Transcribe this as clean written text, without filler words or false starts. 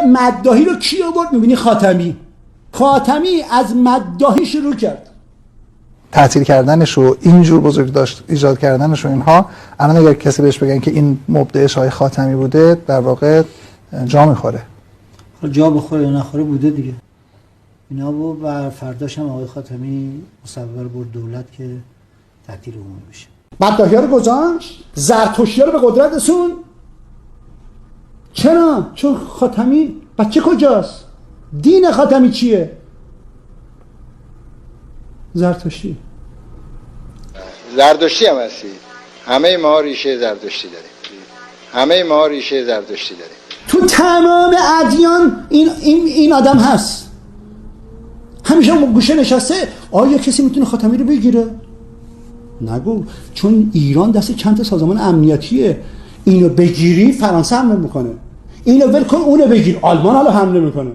مداحی رو کی آورد؟ میبینی خاتمی از مداحی شروع کرد. تعطیل کردنش و اینجور بزرگ داشت ایجاد کردنش و اینها، الان اگر کسی بهش بگن که این مبدعش های خاتمی بوده، در واقع جا میخوره. جا بخوره یا نخوره بوده دیگه. اینا بود و فرداش هم آقای خاتمی مصوبه برد دولت که تعطیل عمومی بشه. مداحی رو گذاشت، زرتشتی رو به قدرت رسون. چرا؟ چون خاتمی بچه کجاست؟ دین خاتمی چیه؟ زرتشتی هم هستی. همه ما ریشه زرتشتی داریم. تو تمام ادیان این آدم هست. همیشه اون گوشه نشسته. آیا کسی میتونه خاتمی رو بگیره؟ نگو. چون ایران دست چند تا سازمان امنیتیه. اینو بگیری فرانسه حمله میکنه، اینو ول کن اونو بگیر آلمان حالا حمله میکنه.